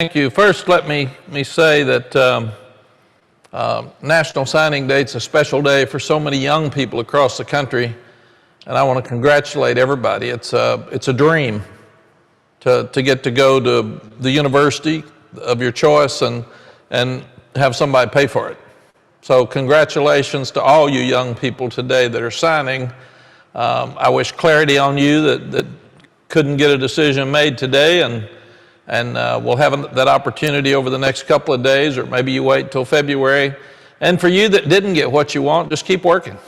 Thank you. First, let me say that National Signing Day is a special day for so many young people across the country, and I want to congratulate everybody. It's a dream to get to go to the university of your choice and have somebody pay for it. So congratulations to all you young people today that are signing. I wish clarity on you that couldn't get a decision made today, and we'll have that opportunity over the next couple of days, or maybe you wait till February. And for you that didn't get what you want, just keep working,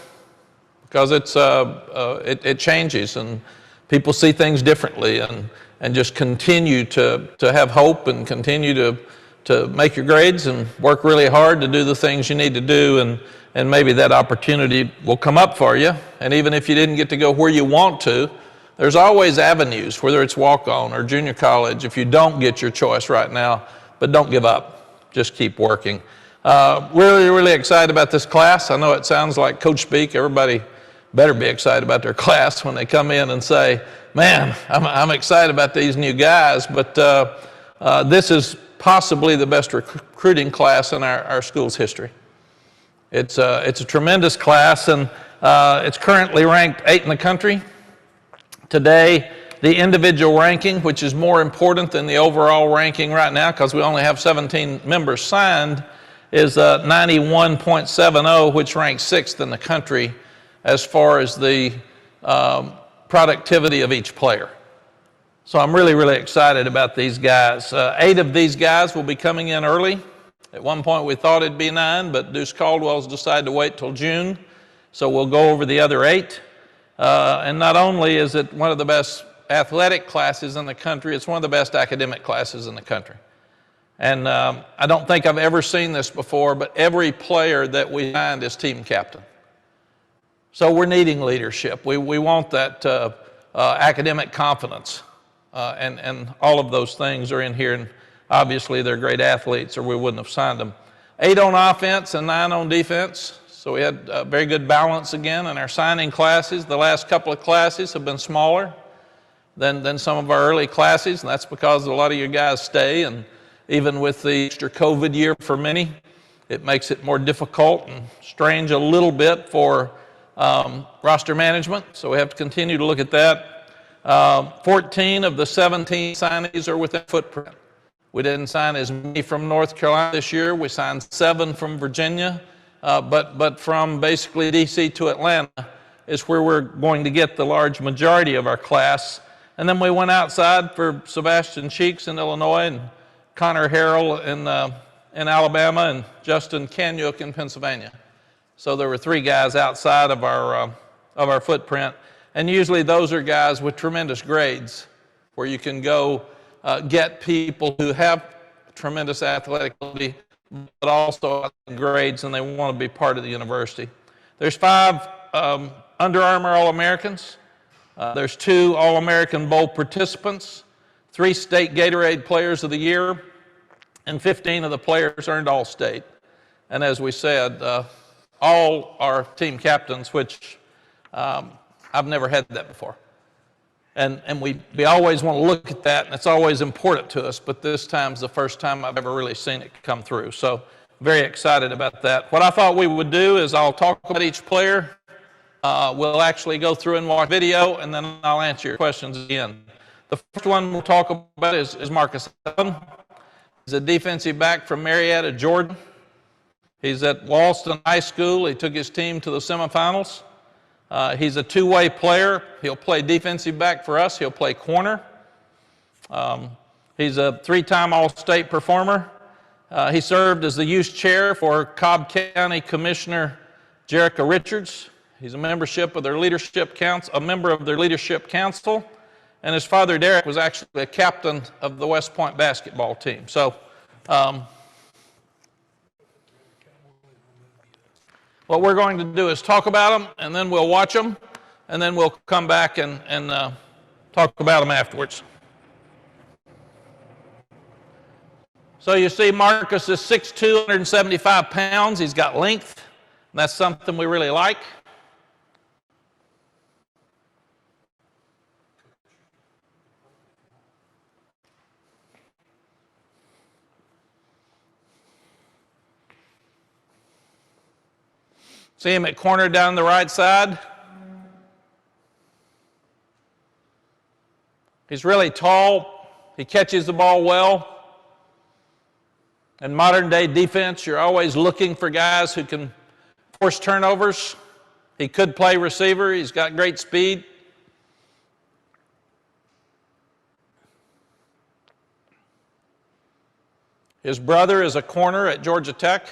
because it changes and people see things differently, and just continue to have hope and continue to make your grades and work really hard to do the things you need to do, and maybe that opportunity will come up for you. And even if you didn't get to go where you want to, there's always avenues, whether it's walk-on or junior college, if you don't get your choice right now. But don't give up. Just keep working. Really excited about this class. I know it sounds like coach speak. Everybody better be excited about their class when they come in and say, man, I'm excited about these new guys. But this is possibly the best recruiting class in our school's history. It's a tremendous class, and it's currently ranked 8th in the country. Today, the individual ranking, which is more important than the overall ranking right now because we only have 17 members signed, is 91.70, which ranks 6th in the country as far as the productivity of each player. So I'm really excited about these guys. 8 of these guys will be coming in early. At one point we thought it'd be 9, but Deuce Caldwell's decided to wait till June, so we'll go over the other 8. And not only is it one of the best athletic classes in the country, it's one of the best academic classes in the country. And I don't think I've ever seen this before, but every player that we signed is team captain. So we're needing leadership. We want that academic confidence, and all of those things are in here. And obviously they're great athletes, or we wouldn't have signed them. 8 on offense and 9 on defense. So we had a very good balance again in our signing classes. The last couple of classes have been smaller than some of our early classes, and that's because a lot of you guys stay, and even with the extra COVID year for many, it makes it more difficult and strange a little bit for roster management, so we have to continue to look at that. 14 of the 17 signees are within footprint. We didn't sign as many from North Carolina this year. We signed 7 from Virginia. But from basically DC to Atlanta is where we're going to get the large majority of our class. And then we went outside for Sebastian Cheeks in Illinois, and Connor Harrell in Alabama, and Justin Kanyuk in Pennsylvania. So there were 3 guys outside of our footprint. And usually those are guys with tremendous grades, where you can go get people who have tremendous athletic ability, but also grades, and they want to be part of the university. There's 5 Under Armour All-Americans. There's 2 All-American Bowl participants, 3 State Gatorade Players of the Year, and 15 of the players earned All-State. And as we said, all are team captains, which I've never had that before. And we always want to look at that, and it's always important to us, but this time's the first time I've ever really seen it come through. So very excited about that. What I thought we would do is I'll talk about each player. We'll actually go through and watch video, and then I'll answer your questions again. The first one we'll talk about is Marcus Allen. He's a defensive back from Marietta, Georgia. He's at Walston High School. He took his team to the semifinals. He's a two-way player. He'll play defensive back for us. He'll play corner. He's a 3-time All-State performer. He served as the youth chair for Cobb County Commissioner Jerica Richards. He's a member of their leadership council, and his father Derek was actually a captain of the West Point basketball team. So what we're going to do is talk about them, and then we'll watch them, and then we'll come back and talk about them afterwards. So you see Marcus is 6'2", 175 pounds. He's got length, and that's something we really like. See him at corner down the right side. He's really tall. He catches the ball well. In modern day defense, you're always looking for guys who can force turnovers. He could play receiver. He's got great speed. His brother is a corner at Georgia Tech.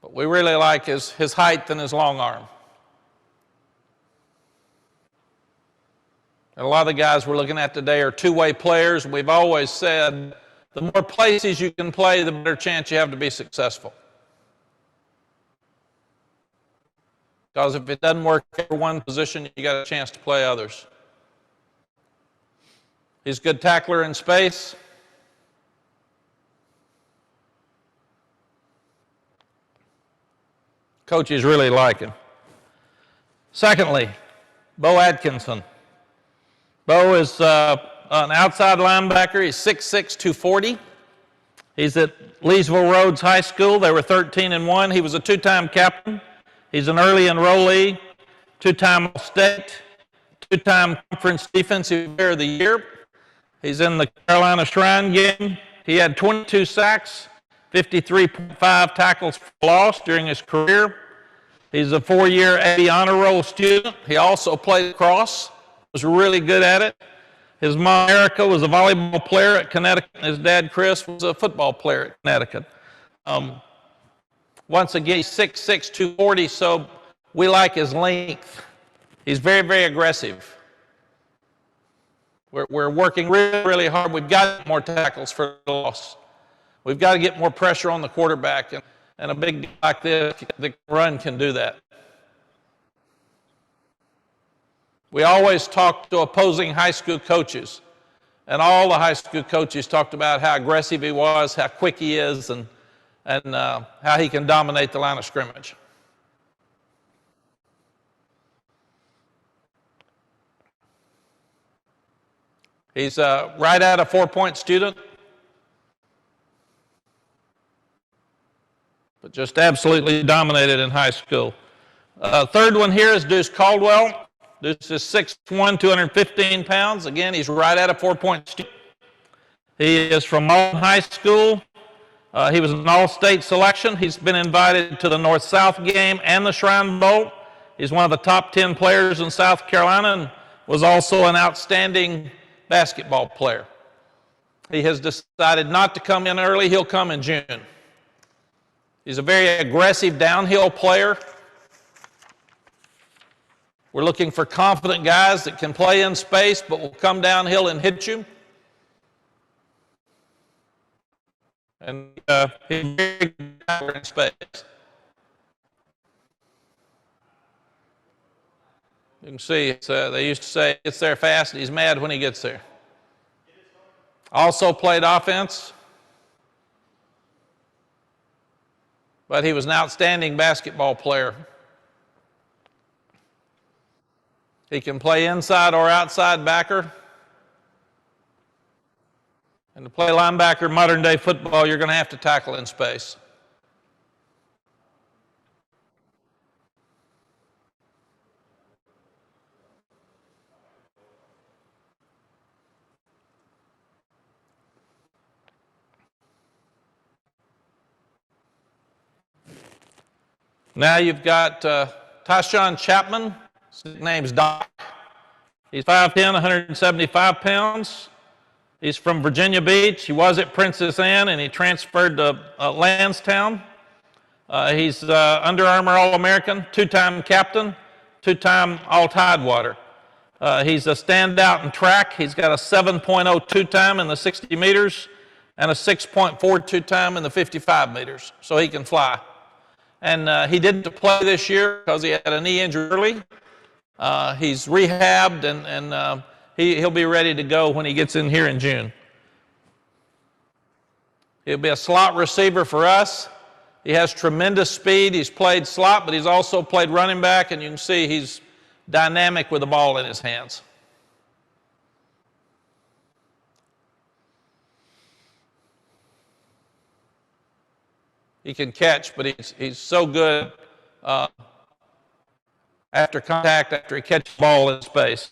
But we really like his height and his long arm. And a lot of the guys we're looking at today are two-way players. We've always said the more places you can play, the better chance you have to be successful. Because if it doesn't work for one position, you got a chance to play others. He's a good tackler in space. Coaches really like him. Secondly, Beau Atkinson. Beau is an outside linebacker. He's 6'6", 240. He's at Leesville Rhodes High School. They were 13-1. He was a two-time captain. He's an early enrollee, two-time All-State, two-time Conference Defensive Player of the Year. He's in the Carolina Shrine game. He had 22 sacks, 53.5 tackles for loss during his career. He's a 4-year A honor roll student. He also played lacrosse, was really good at it. His mom, Erica, was a volleyball player at Connecticut. His dad, Chris, was a football player at Connecticut. Once again, he's 6'6", 240, so we like his length. He's very, very aggressive. We're working really, really hard. We've got to get more tackles for the loss. We've got to get more pressure on the quarterback, and a big guy like this, the run can do that. We always talk to opposing high school coaches, and all the high school coaches talked about how aggressive he was, how quick he is, and how he can dominate the line of scrimmage. He's right at a 4-point student, but just absolutely dominated in high school. Third one here is Deuce Caldwell. Deuce is 6'1", 215 pounds. Again, he's right at a 4-point student. He is from Malton High School. He was an all-state selection. He's been invited to the North-South game and the Shrine Bowl. He's one of the top 10 players in South Carolina and was also an outstanding basketball player. He has decided not to come in early. He'll come in June. He's a very aggressive downhill player. We're looking for confident guys that can play in space but will come downhill and hit you. And he's very good in space. You can see, they used to say, he gets there fast and he's mad when he gets there. Also played offense, but he was an outstanding basketball player. He can play inside or outside backer. And to play linebacker modern day football, you're going to have to tackle in space. Now you've got Tayon Chapman. His name's Doc. He's 5'10", 175 pounds. He's from Virginia Beach. He was at Princess Anne, and he transferred to Lansdowne. He's Under Armour All-American, two-time captain, two-time All-Tidewater. He's a standout in track. He's got a 7.02 time in the 60 meters and a 6.42 time in the 55 meters, so he can fly. And he didn't play this year because he had a knee injury early. He's rehabbed, and he'll be ready to go when he gets in here in June. He'll be a slot receiver for us. He has tremendous speed. He's played slot, but he's also played running back, and you can see he's dynamic with the ball in his hands. He can catch, but he's so good after contact, after he catches the ball in space.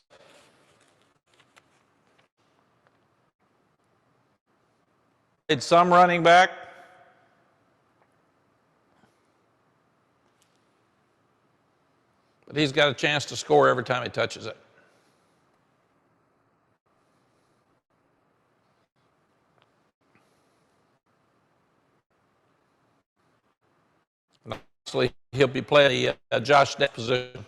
Did some running back. But he's got a chance to score every time he touches it. And obviously, he'll be playing the Josh Day position.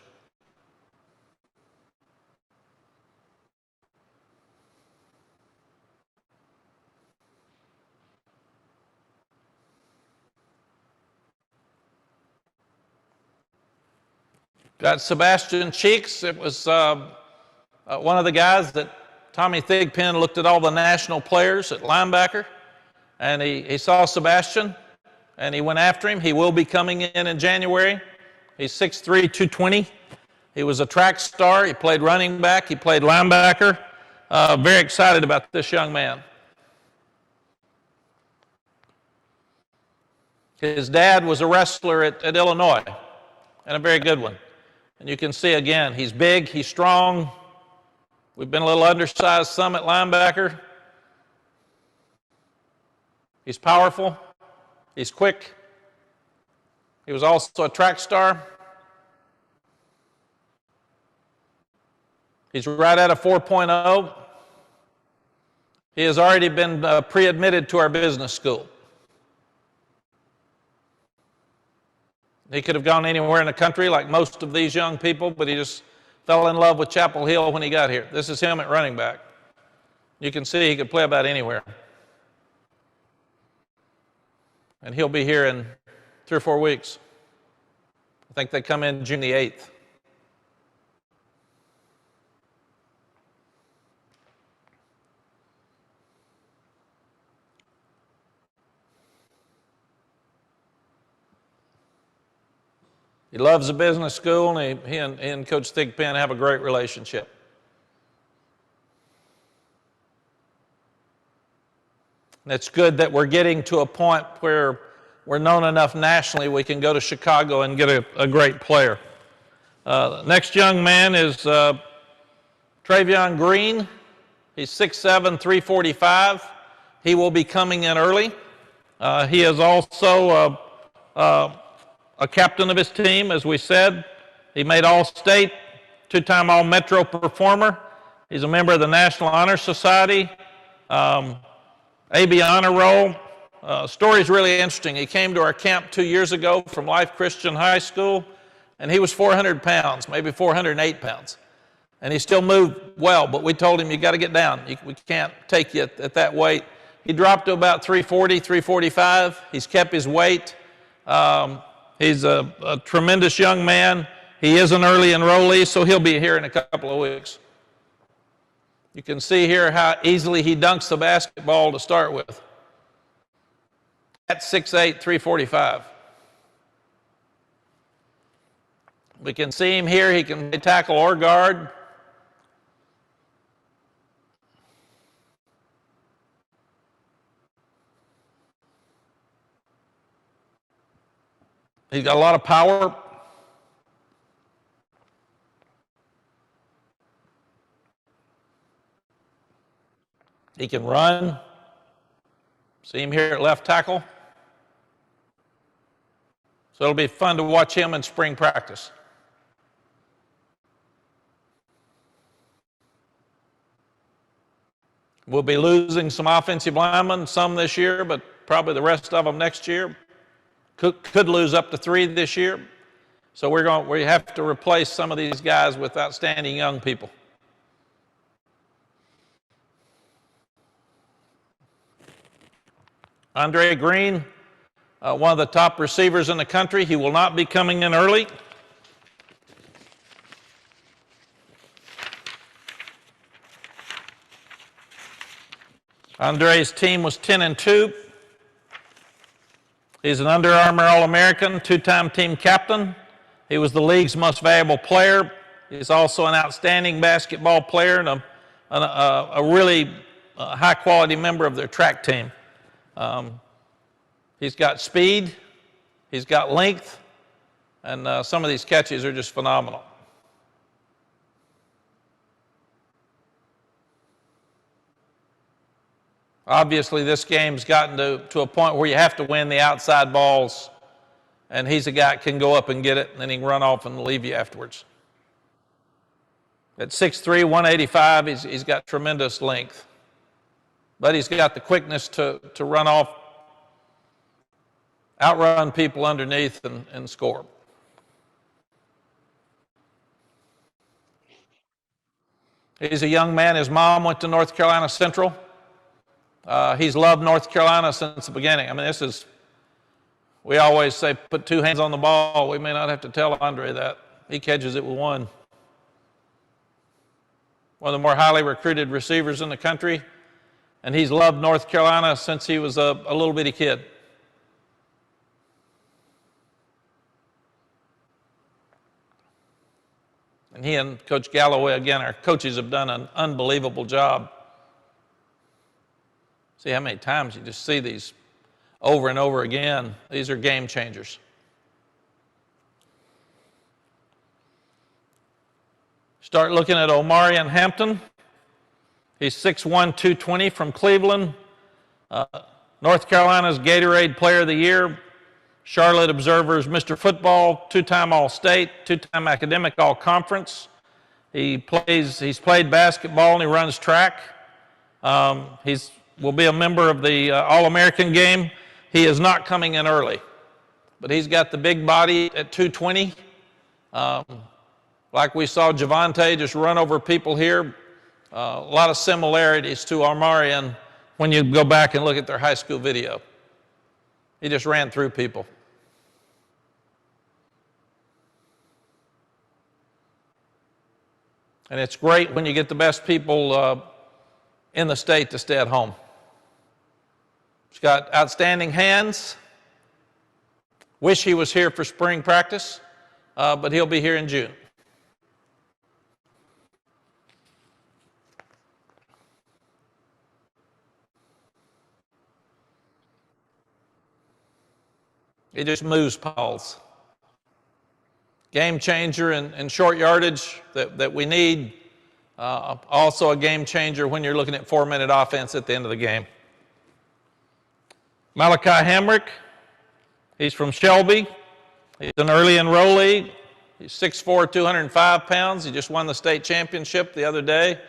Got Sebastian Cheeks. It was one of the guys that Tommy Thigpen looked at all the national players at linebacker, and he saw Sebastian, and he went after him. He will be coming in January. He's 6'3", 220. He was a track star. He played running back. He played linebacker. Very excited about this young man. His dad was a wrestler at Illinois, and a very good one. And you can see again, he's big, he's strong. We've been a little undersized some at linebacker. He's powerful, he's quick. He was also a track star. He's right at a 4.0. He has already been pre-admitted to our business school. He could have gone anywhere in the country like most of these young people, but he just fell in love with Chapel Hill when he got here. This is him at running back. You can see he could play about anywhere. And he'll be here in 3 or 4 weeks. I think they come in June the 8th. He loves the business school, and he and Coach Thigpen have a great relationship. And it's good that we're getting to a point where we're known enough nationally we can go to Chicago and get a great player. The next young man is Treyvion Greene. He's 6'7", 345. He will be coming in early. He is also a captain of his team, as we said. He made All-State, 2-time All-Metro performer. He's a member of the National Honor Society, AB Honor Roll. Story's really interesting. He came to our camp 2 years ago from Life Christian High School, and he was 400 pounds, maybe 408 pounds. And he still moved well, but we told him, you got to get down. We can't take you at that weight. He dropped to about 340, 345. He's kept his weight. He's a tremendous young man. He is an early enrollee, so he'll be here in a couple of weeks. You can see here how easily he dunks the basketball to start with. At 6'8", 345. We can see him here. He can play tackle or guard. He's got a lot of power. He can run. See him here at left tackle. So it'll be fun to watch him in spring practice. We'll be losing some offensive linemen, some this year, but probably the rest of them next year. Could lose up to 3 this year. So we have to replace some of these guys with outstanding young people. Andre Greene, one of the top receivers in the country. He will not be coming in early. Andre's team was 10-2. He's an Under Armour All-American, 2-time team captain. He was the league's most valuable player. He's also an outstanding basketball player and a really high-quality member of their track team. He's got speed. He's got length, and some of these catches are just phenomenal. Obviously, this game's gotten to a point where you have to win the outside balls, and he's a guy that can go up and get it, and then he can run off and leave you afterwards. At 6'3", 185, he's got tremendous length. But he's got the quickness to run off, outrun people underneath, and score. He's a young man. His mom went to North Carolina Central. He's loved North Carolina since the beginning. I mean, we always say put two hands on the ball. We may not have to tell Andre that. He catches it with one. One of the more highly recruited receivers in the country, and he's loved North Carolina since he was a little bitty kid. And he and Coach Galloway, again, our coaches have done an unbelievable job. See how many times you just see these over and over again. These are game changers. Start looking at Omari Hampton. He's 6'1", 220 from Cleveland. North Carolina's Gatorade Player of the Year. Charlotte Observer's Mr. Football, two-time All-State, two-time Academic All-Conference. He's played basketball and he runs track. Will be a member of the All-American game. He is not coming in early, but he's got the big body at 220. Like we saw Javonte just run over people here. A lot of similarities to Omari when you go back and look at their high school video. He just ran through people. And it's great when you get the best people in the state to stay at home. He's got outstanding hands. Wish he was here for spring practice, but he'll be here in June. He just moves piles. Game changer in short yardage that we need. Also a game changer when you're looking at 4-minute offense at the end of the game. Malachi Hamrick, he's from Shelby. He's an early enrollee. He's 6'4", 205 pounds. He just won the state championship the other day.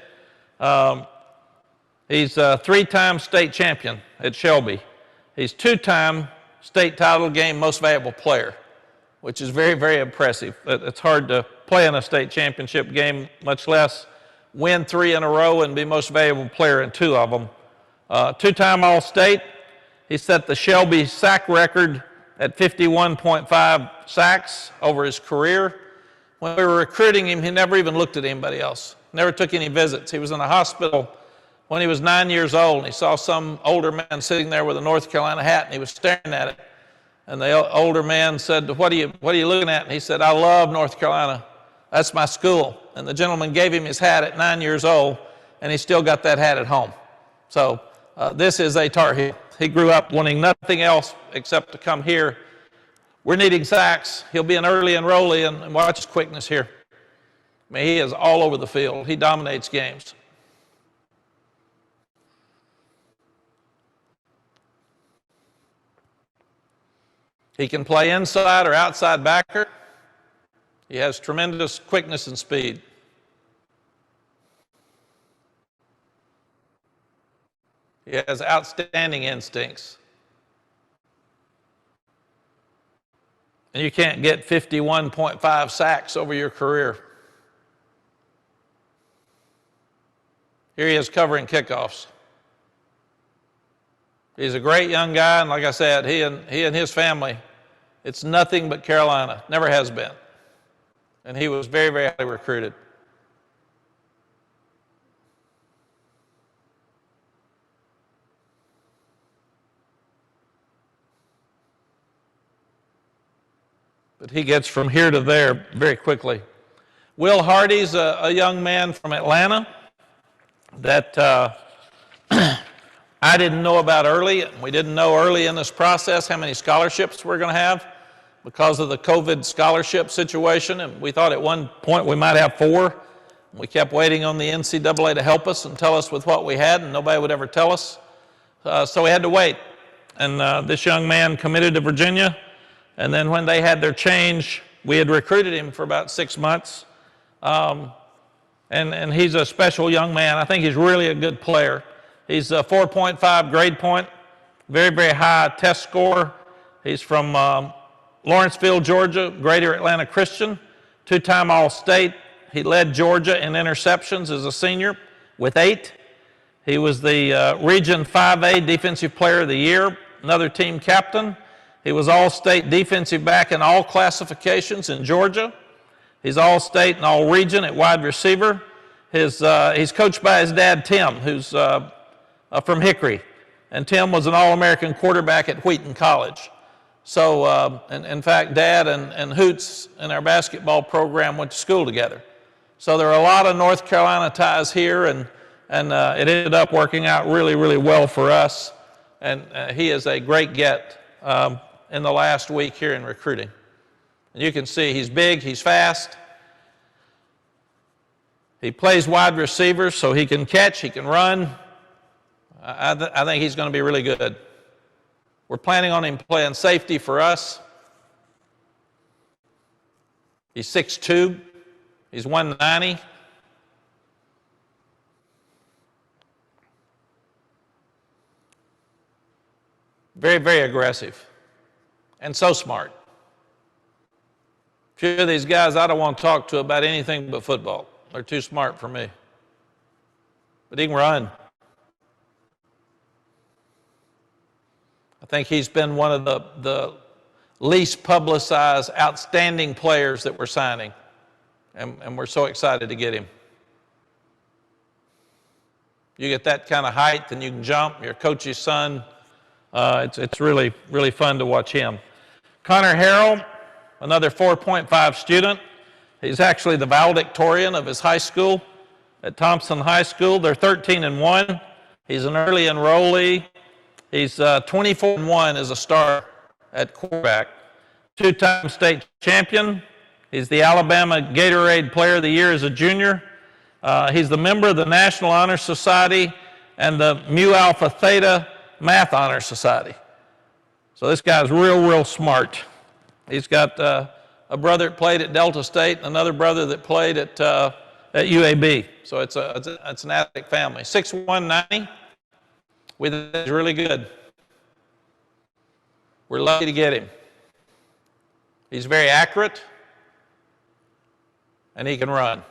He's a 3-time state champion at Shelby. He's 2-time state title game most valuable player, which is very, very impressive. It's hard to play in a state championship game, much less win 3 in a row and be most valuable player in 2 of them. 2-time All-State. He set the Shelby sack record at 51.5 sacks over his career. When we were recruiting him, he never even looked at anybody else, never took any visits. He was in a hospital when he was 9 years old, and he saw some older man sitting there with a North Carolina hat, and he was staring at it. And the older man said, what are you looking at? And he said, I love North Carolina. That's my school. And the gentleman gave him his hat at 9 years old, and he still got that hat at home. So this is a Tar Heel. He grew up wanting nothing else except to come here. We're needing sacks. He'll be an early enrollee, and watch his quickness here. I mean, he is all over the field. He dominates games. He can play inside or outside backer. He has tremendous quickness and speed. He has outstanding instincts. And you can't get 51.5 sacks over your career. Here he is covering kickoffs. He's a great young guy, and like I said, he and his family, it's nothing but Carolina. Never has been. And he was very, very highly recruited. But he gets from here to there very quickly. Will Hardy's a young man from Atlanta that I didn't know about early. We didn't know early in this process how many scholarships we're going to have. because of the COVID scholarship situation, and we thought at one point we might have 4. We kept waiting on the NCAA to help us and tell us with what we had, and nobody would ever tell us. So we had to wait. And this young man committed to Virginia, and then when they had their change, we had recruited him for about 6 months. And he's a special young man. I think he's really a good player. He's a 4.5 grade point, very, very high test score. He's from Lawrenceville, Georgia, Greater Atlanta Christian, 2-time All-State. He led Georgia in interceptions as a senior with 8. He was the Region 5A Defensive Player of the Year, another team captain. He was All-State defensive back in all classifications in Georgia. He's All-State and All-Region at wide receiver. He's coached by his dad, Tim, who's from Hickory. And Tim was an All-American quarterback at Wheaton College. So, in fact, Dad and Hoots in our basketball program went to school together. So there are a lot of North Carolina ties here, and it ended up working out really, really well for us. And he is a great get in the last week here in recruiting. And you can see he's big, he's fast. He plays wide receiver, so he can catch, he can run. I think he's going to be really good. We're planning on him playing safety for us. He's 6'2", he's 190. Very, very aggressive, and so smart. A few of these guys I don't want to talk to about anything but football. They're too smart for me. But he can run. I think he's been one of the least publicized, outstanding players that we're signing. And we're so excited to get him. You get that kind of height, and you can jump. You're a coach's son. It's really, really fun to watch him. Connor Harrell, another 4.5 student. He's actually the valedictorian of his high school at Thompson High School. They're 13-1. He's an early enrollee. He's 24-1 as a starter at quarterback. 2-time state champion. He's the Alabama Gatorade Player of the Year as a junior. He's the member of the National Honor Society and the Mu Alpha Theta Math Honor Society. So this guy's real, real smart. He's got a brother that played at Delta State and another brother that played at UAB. So it's an athletic family. 6'1", 90. We think he's really good. We're lucky to get him. He's very accurate, and he can run.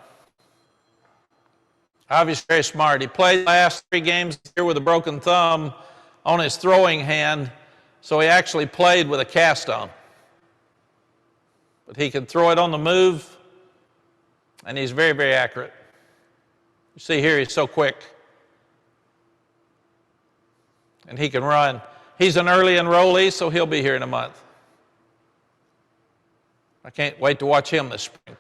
Obviously very smart. He played the last 3 games here with a broken thumb on his throwing hand, so he actually played with a cast on. But he can throw it on the move, and he's very, very accurate. You see here, he's so quick. And he can run. He's an early enrollee, so he'll be here in a month. I can't wait to watch him this spring.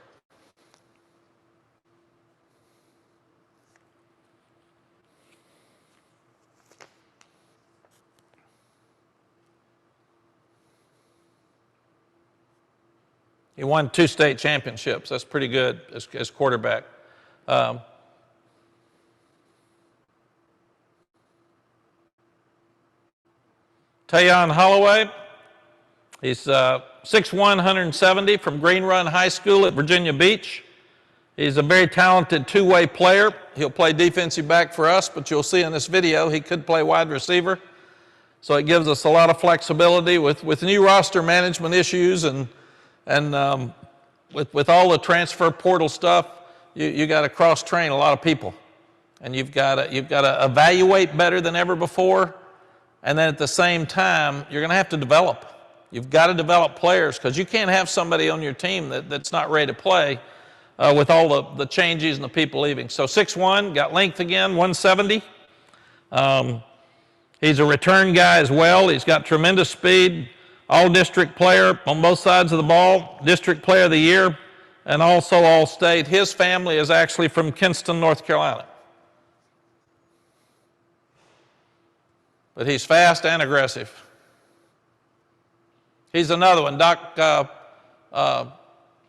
He won 2 state championships. That's pretty good as quarterback. Tayon Holloway, he's 6'1", 170 from Green Run High School at Virginia Beach. He's a very talented 2-way player. He'll play defensive back for us, but you'll see in this video he could play wide receiver. So it gives us a lot of flexibility with new roster management issues and with all the transfer portal stuff. You got to cross-train a lot of people, and you've got to evaluate better than ever before. And then at the same time, you're going to have to develop. You've got to develop players because you can't have somebody on your team that's not ready to play with all the changes and the people leaving. So 6'1", got length again, 170. He's a return guy as well. He's got tremendous speed, all-district player on both sides of the ball, district player of the year, and also all-state. His family is actually from Kinston, North Carolina. But he's fast and aggressive. He's another one.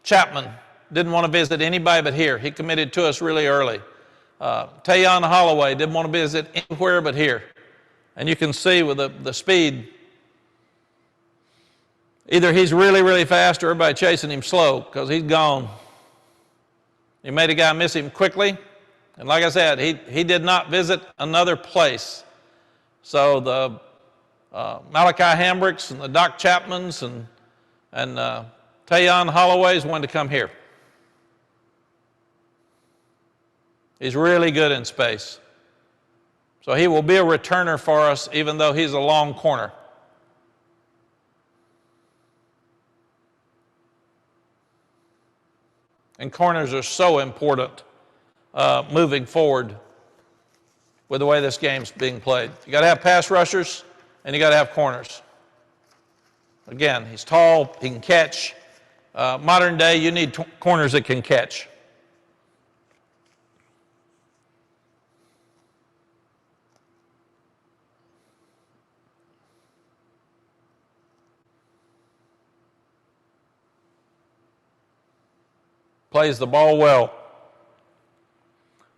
Chapman didn't want to visit anybody but here. He committed to us really early. Tayon Holloway didn't want to visit anywhere but here. And you can see with the speed, either he's really, really fast or everybody chasing him slow because he's gone. He made a guy miss him quickly. And like I said, he did not visit another place. So the Malachi Hamricks and the Doc Chapmans and Tayon Holloways wanted to come here. He's really good in space. So he will be a returner for us even though he's a long corner. And corners are so important moving forward with the way this game's being played. You got to have pass rushers and you got to have corners. Again, he's tall, he can catch. Modern day, you need corners that can catch. Plays the ball well.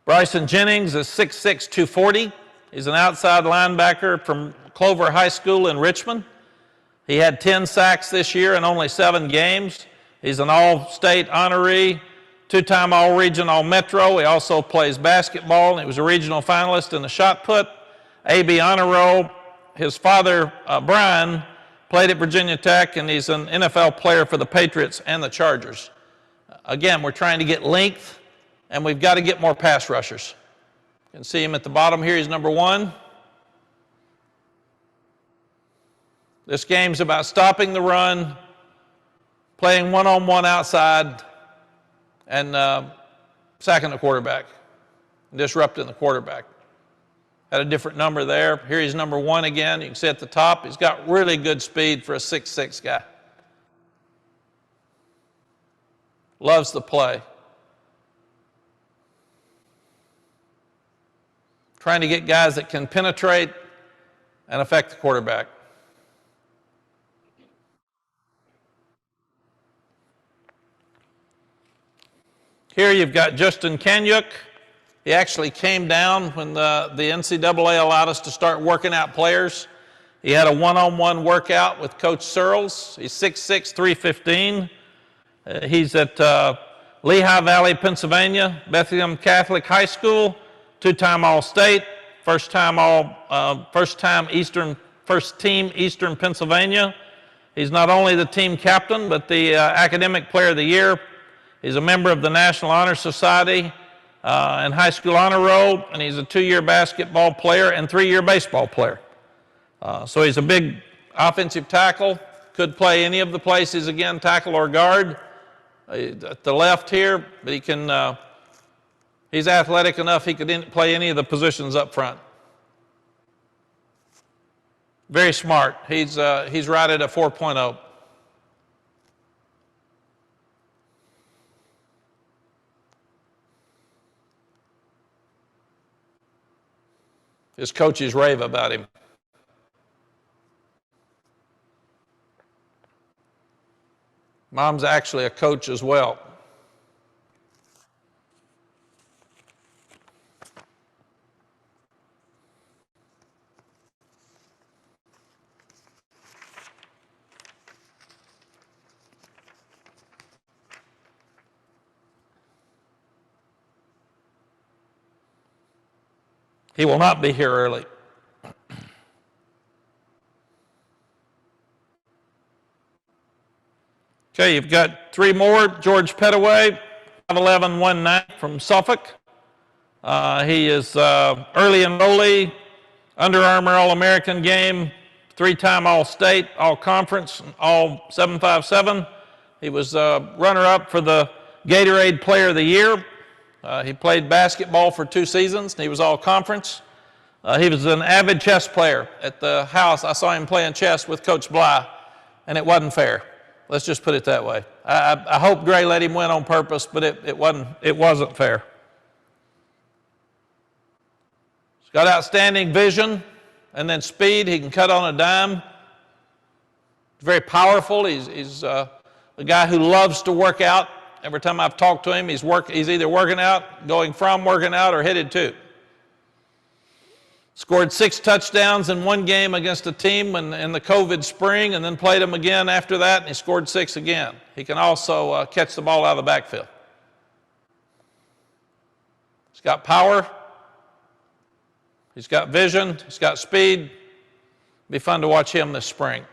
Bryson Jennings is 6'6", 240. He's an outside linebacker from Clover High School in Richmond. He had 10 sacks this year in only 7 games. He's an all-state honoree, 2-time all-region, all-metro. He also plays basketball, and he was a regional finalist in the shot put. AB honor roll. His father, Brian, played at Virginia Tech, and he's an NFL player for the Patriots and the Chargers. Again, we're trying to get length, and we've got to get more pass rushers. You can see him at the bottom here. He's number 1. This game's about stopping the run, playing one-on-one outside, and sacking the quarterback, disrupting the quarterback. Had a different number there. Here he's number 1 again. You can see at the top, he's got really good speed for a 6'6" guy. Loves the play. Trying to get guys that can penetrate and affect the quarterback. Here you've got Justin Kanyuk. He actually came down when the NCAA allowed us to start working out players. He had a one-on-one workout with Coach Searles. He's 6'6", 315. He's at Lehigh Valley, Pennsylvania, Bethlehem Catholic High School, 2-time All-State, first team Eastern Pennsylvania. He's not only the team captain, but the academic player of the year. He's a member of the National Honor Society and High School Honor Roll, and he's a 2-year basketball player and 3-year baseball player. So he's a big offensive tackle, could play any of the places, again, tackle or guard. At the left here, but he's athletic enough he could play any of the positions up front. Very smart. He's rated a 4.0. His coaches rave about him. Mom's actually a coach as well. He will not be here early. Okay, you've got 3 more. George Pettaway, 5'11", 190 from Suffolk. He is early enrollee, Under Armour All-American game, 3-time All-State, All-Conference, All 757. He was runner-up for the Gatorade Player of the Year. He played basketball for 2 seasons. He was All-Conference. He was an avid chess player. At the house, I saw him playing chess with Coach Bly, and it wasn't fair. Let's just put it that way. I hope Gray let him win on purpose, but it wasn't fair. He's got outstanding vision and then speed. He can cut on a dime. very powerful. He's a guy who loves to work out. Every time I've talked to him, he's either working out, going from working out, or headed to. Scored 6 touchdowns in one game against a team in the COVID spring, and then played them again after that, and he scored 6 again. He can also catch the ball out of the backfield. He's got power. He's got vision. He's got speed. It'll be fun to watch him this spring.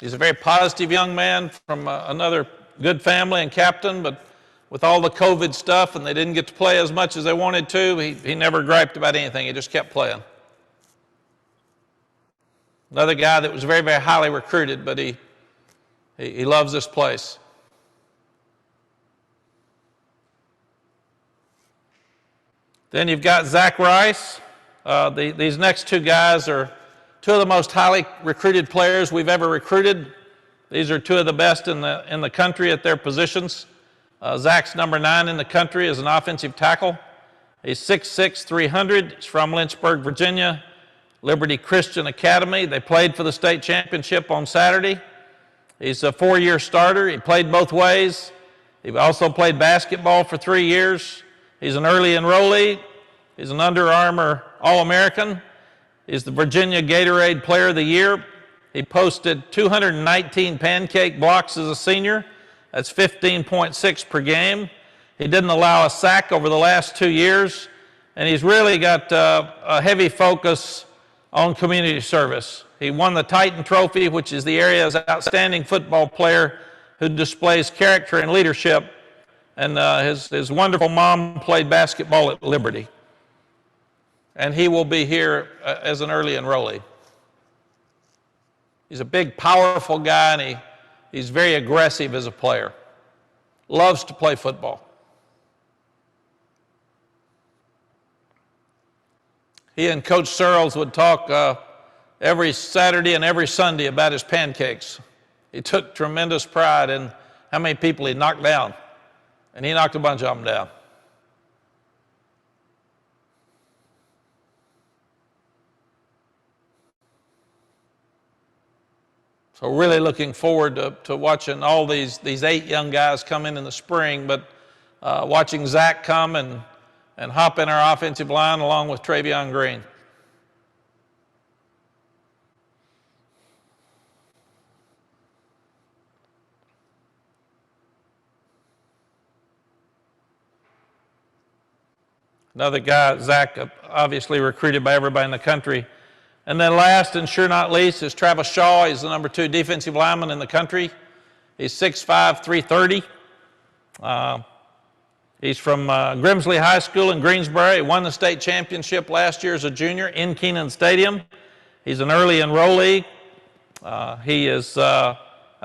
He's a very positive young man from another good family and captain, but with all the COVID stuff and they didn't get to play as much as they wanted to, he never griped about anything. He just kept playing. Another guy that was very, very highly recruited, but he loves this place. Then you've got Zach Rice. These next 2 guys are 2 of the most highly recruited players we've ever recruited. These are 2 of the best in the country at their positions. Zach's number 9 in the country as an offensive tackle. He's 6'6", 300. He's from Lynchburg, Virginia, Liberty Christian Academy. They played for the state championship on Saturday. He's a 4-year starter. He played both ways. He also played basketball for 3 years. He's an early enrollee. He's an Under Armour All-American. He's the Virginia Gatorade Player of the Year. He posted 219 pancake blocks as a senior. That's 15.6 per game. He didn't allow a sack over the last 2 years. And he's really got a heavy focus on community service. He won the Titan Trophy, which is the area's outstanding football player who displays character and leadership. And his wonderful mom played basketball at Liberty. And he will be here as an early enrollee. He's a big, powerful guy, and he's very aggressive as a player. Loves to play football. He and Coach Searles would talk every Saturday and every Sunday about his pancakes. He took tremendous pride in how many people he knocked down, and he knocked a bunch of them down. So really looking forward to watching all these 8 young guys come in the spring, but watching Zach come and hop in our offensive line along with Treyvion Greene. Another guy, Zach, obviously recruited by everybody in the country. And then last and sure not least is Travis Shaw. He's the number 2 defensive lineman in the country. He's 6'5", 330. He's from Grimsley High School in Greensboro. He won the state championship last year as a junior in Kenan Stadium. He's an early enrollee. He is, I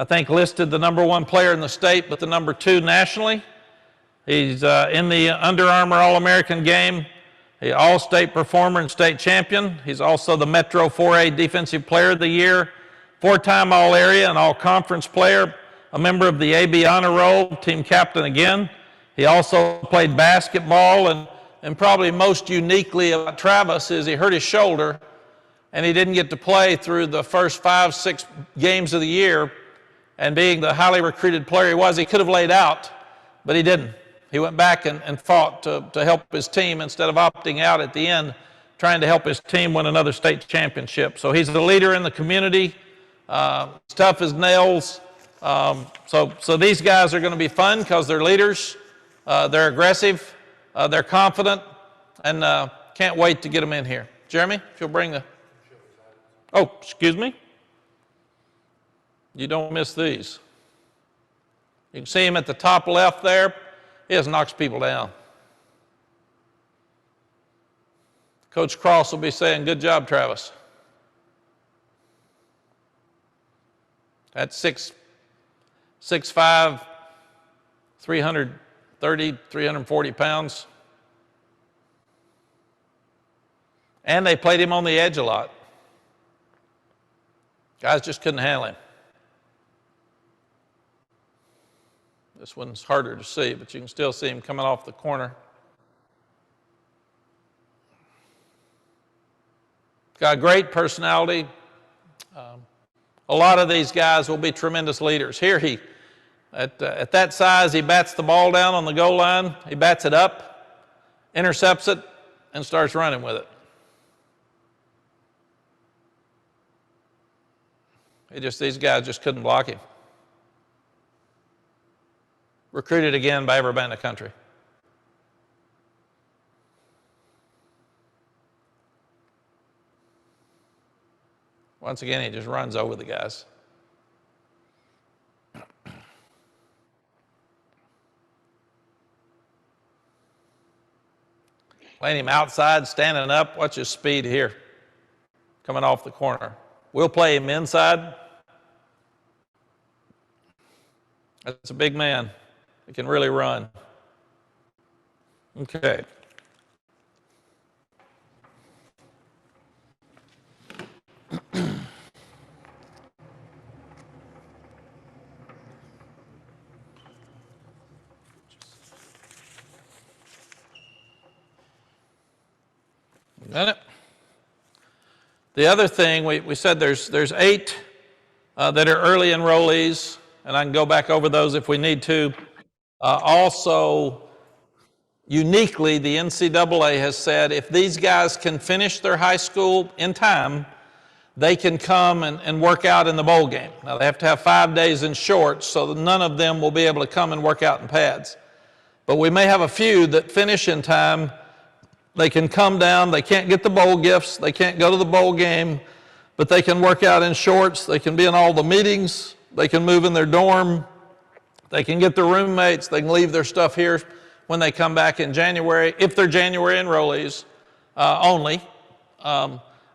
think, listed the number 1 player in the state, but the number 2 nationally. He's in the Under Armour All-American game. He's all-state performer and state champion. He's also the Metro 4A Defensive Player of the Year, 4-time All-Area and All-Conference player, a member of the AB Honor Roll, team captain again. He also played basketball, and probably most uniquely about Travis is he hurt his shoulder, and he didn't get to play through the first 5-6 games of the year. And being the highly recruited player he was, he could have laid out, but he didn't. He went back and fought to help his team instead of opting out at the end, trying to help his team win another state championship. So he's a leader in the community, tough as nails. So these guys are going to be fun because they're leaders, they're aggressive, they're confident, and can't wait to get them in here. Jeremy, if you'll bring the... Oh, excuse me. You don't miss these. You can see him at the top left there. He just knocks people down. Coach Cross will be saying, "Good job, Travis." That's 6'5", 330, 340 pounds. And they played him on the edge a lot. Guys just couldn't handle him. This one's harder to see, but you can still see him coming off the corner. Got a great personality. A lot of these guys will be tremendous leaders. Here at that size, he bats the ball down on the goal line. He bats it up, intercepts it, and starts running with it. These guys just couldn't block him. Recruited again by everybody in the country. Once again, he just runs over the guys. Playing him outside, standing up. Watch his speed here, coming off the corner. We'll play him inside. That's a big man. He can really run. Okay. Got it? The other thing, we said there's 8 that are early enrollees, and I can go back over those if we need to. Also, uniquely, the NCAA has said if these guys can finish their high school in time, they can come and work out in the bowl game. Now, they have to have 5 days in shorts, so none of them will be able to come and work out in pads. But we may have a few that finish in time. They can come down. They can't get the bowl gifts. They can't go to the bowl game, but they can work out in shorts. They can be in all the meetings. They can move in their dorm. They can get their roommates. They can leave their stuff here when they come back in January, if they're January enrollees only,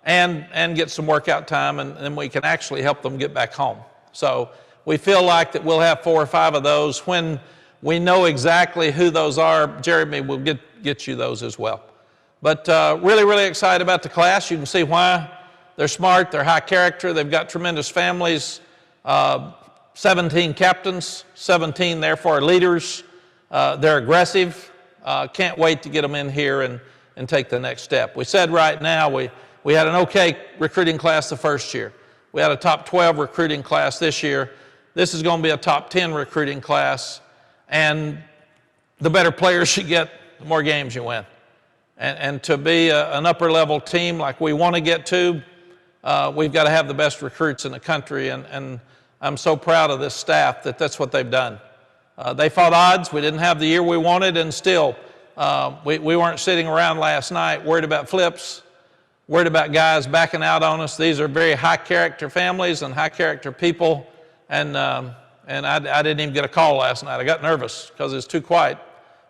and get some workout time, and then we can actually help them get back home. So we feel like that we'll have 4 or 5 of those. When we know exactly who those are, Jeremy will get you those as well. But really, really excited about the class. You can see why. They're smart, they're high character, they've got tremendous families, 17 captains, 17 therefore leaders. They're aggressive. Can't wait to get them in here and take the next step. We said right now we had an okay recruiting class the first year. We had a top 12 recruiting class this year. This is going to be a top 10 recruiting class. And the better players you get, the more games you win. And to be an upper-level team like we want to get to, we've got to have the best recruits in the country. And I'm so proud of this staff that that's what they've done. They fought odds. We didn't have the year we wanted, and still we weren't sitting around last night worried about flips, worried about guys backing out on us. These are very high-character families and high-character people. And I didn't even get a call last night. I got nervous because it's too quiet,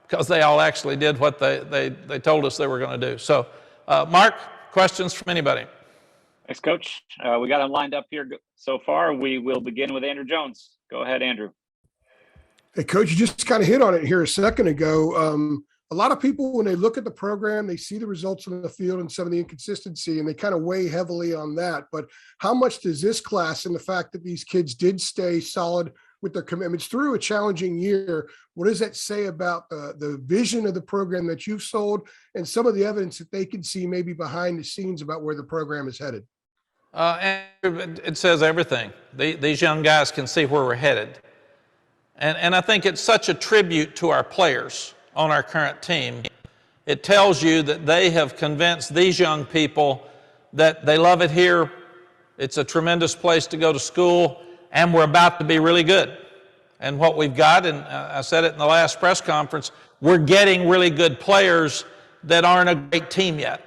because they all actually did what they told us they were going to do. So, Mark, questions from anybody? Thanks, Coach. We got them lined up here so far. We will begin with Andrew Jones. Go ahead, Andrew. Hey, Coach, you just kind of hit on it here a second ago. A lot of people, when they look at the program, they see the results on the field and some of the inconsistency, and they kind of weigh heavily on that. But how much does this class and the fact that these kids did stay solid with their commitments through a challenging year, what does that say about the vision of the program that you've sold and some of the evidence that they can see maybe behind the scenes about where the program is headed? And it says everything. These young guys can see where we're headed. And I think it's such a tribute to our players on our current team. It tells you that they have convinced these young people that they love it here. It's a tremendous place to go to school, and we're about to be really good. And what we've got, and I said it in the last press conference, we're getting really good players that aren't a great team yet.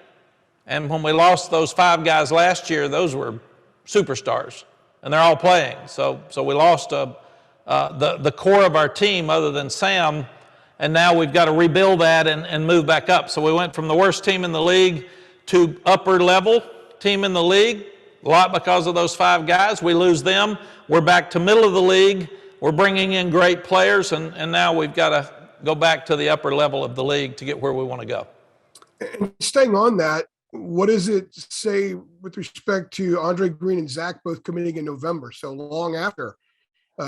And when we lost those 5 guys last year, those were superstars, and they're all playing. So we lost the core of our team other than Sam, and now we've got to rebuild that and move back up. So we went from the worst team in the league to upper level team in the league, a lot because of those 5 guys. We lose them. We're back to middle of the league. We're bringing in great players, and now we've got to go back to the upper level of the league to get where we want to go. And staying on that, what does it say with respect to Andre Green and Zach both committing in November, so long after?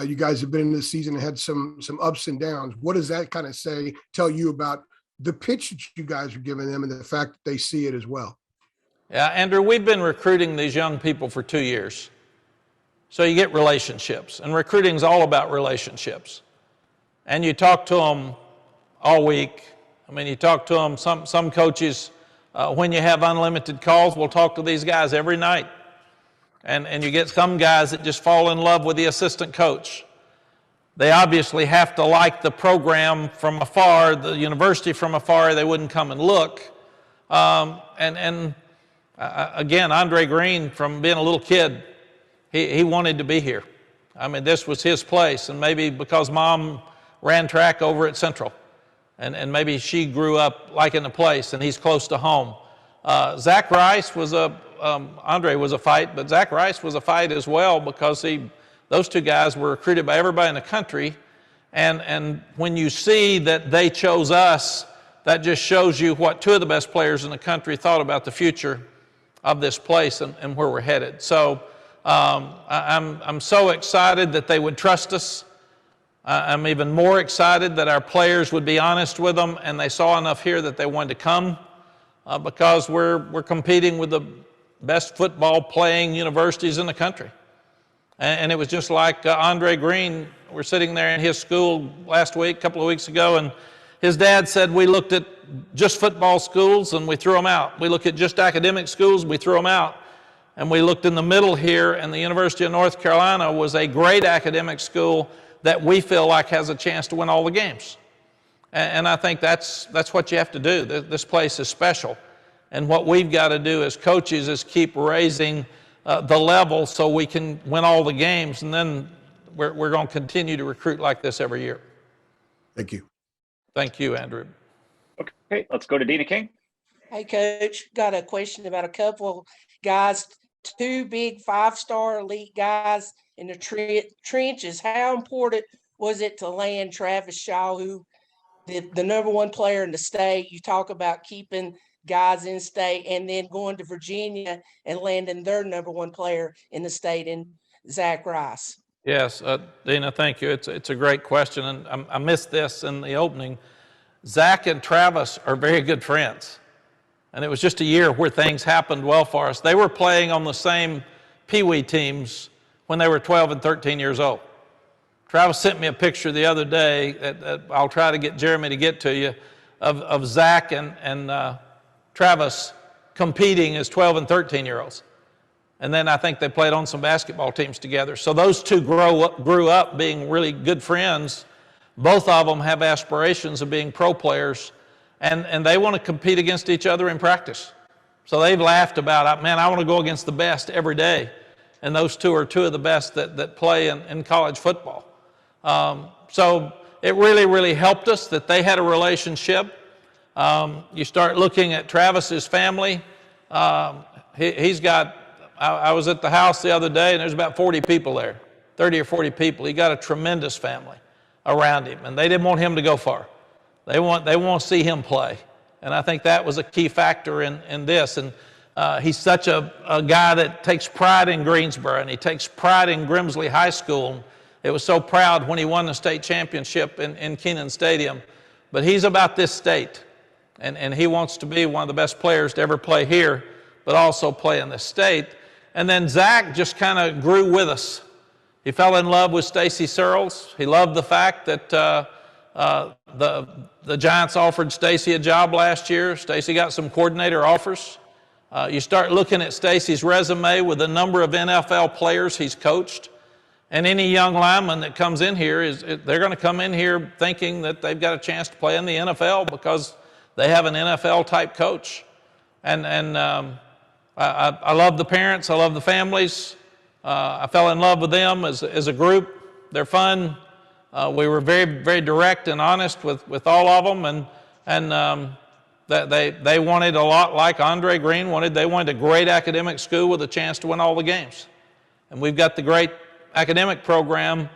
You guys have been in this season and had some ups and downs. What does that kind of tell you about the pitch that you guys are giving them and the fact that they see it as well? Yeah, Andrew, we've been recruiting these young people for 2 years. So you get relationships, and recruiting is all about relationships. And you talk to them all week. I mean, you talk to them, some coaches, when you have unlimited calls, will talk to these guys every night. And you get some guys that just fall in love with the assistant coach. They obviously have to like the program from afar, the university from afar. They wouldn't come and look. Again, Andre Greene, from being a little kid, he wanted to be here. I mean, this was his place, and maybe because Mom ran track over at Central, and maybe she grew up liking the place, and he's close to home. Zach Rice was Andre was a fight, but Zach Rice was a fight as well, because those two guys were recruited by everybody in the country, and when you see that they chose us, that just shows you what two of the best players in the country thought about the future of this place and where we're headed. So I'm so excited that they would trust us. I'm even more excited that our players would be honest with them, and they saw enough here that they wanted to come, because we're competing with the best football playing universities in the country. And it was just like Andre Greene. We're sitting there in his school last week, a couple of weeks ago, and his dad said, we looked at just football schools and we threw them out. We looked at just academic schools, we threw them out. And we looked in the middle here, and the University of North Carolina was a great academic school that we feel like has a chance to win all the games. And I think that's what you have to do. This place is special. And what we've got to do as coaches is keep raising the level so we can win all the games, and then we're going to continue to recruit like this every year. Thank you. Thank you, Andrew. Okay, let's go to Dina King. Hey, Coach, got a question about a couple guys, two big five-star elite guys in the trenches. How important was it to land Travis Shaw, who the #1 player in the state? You talk about keeping guys in state, and then going to Virginia and landing their #1 player in the state in Zach Rice. Yes, Dina, thank you. It's a great question, and I missed this in the opening. Zach and Travis are very good friends, and it was just a year where things happened well for us. They were playing on the same Pee Wee teams when they were 12 and 13 years old. Travis sent me a picture the other day that I'll try to get Jeremy to get to you, of Zach and Travis competing as 12 and 13-year-olds. And then I think they played on some basketball teams together. So those two grew up being really good friends. Both of them have aspirations of being pro players, and they want to compete against each other in practice. So they've laughed about, man, I want to go against the best every day. And those two are two of the best that play in college football. So it really, really helped us that they had a relationship. You start looking at Travis's family. He's got, I was at the house the other day, and there's about 40 people there, 30 or 40 people. He got a tremendous family around him, and they didn't want him to go far. They want to see him play. And I think that was a key factor in this. And he's such a guy that takes pride in Greensboro, and he takes pride in Grimsley High School. It was so proud when he won the state championship in Kenan Stadium. But he's about this state, and he wants to be one of the best players to ever play here, but also play in this state. And then Zach just kind of grew with us. He fell in love with Stacy Searles. He loved the fact that the Giants offered Stacy a job last year. Stacy got some coordinator offers. You start looking at Stacy's resume with the number of NFL players he's coached. And any young lineman that comes in here, they're going to come in here thinking that they've got a chance to play in the NFL because they have an NFL-type coach. And I love the parents. I love the families. I fell in love with them as a group. They're fun. We were very, very direct and honest with all of them, and they wanted a lot like Andre Greene wanted. They wanted a great academic school with a chance to win all the games. And we've got the great academic program.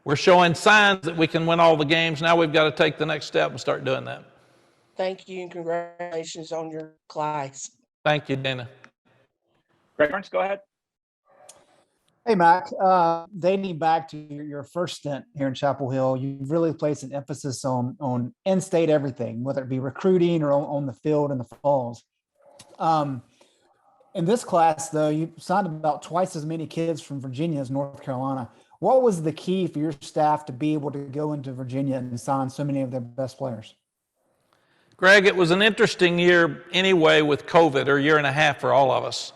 We're showing signs that we can win all the games. Now we've got to take the next step and start doing that. Thank you, and congratulations on your class. Thank you, Dana. Greg Burns, go ahead. Hey, Mack, dating back to your first stint here in Chapel Hill, you've really placed an emphasis on in-state everything, whether it be recruiting or on the field in the falls. In this class, though, you signed about twice as many kids from Virginia as North Carolina. What was the key for your staff to be able to go into Virginia and sign so many of their best players? Greg, it was an interesting year anyway with COVID, or year and a half for all of us.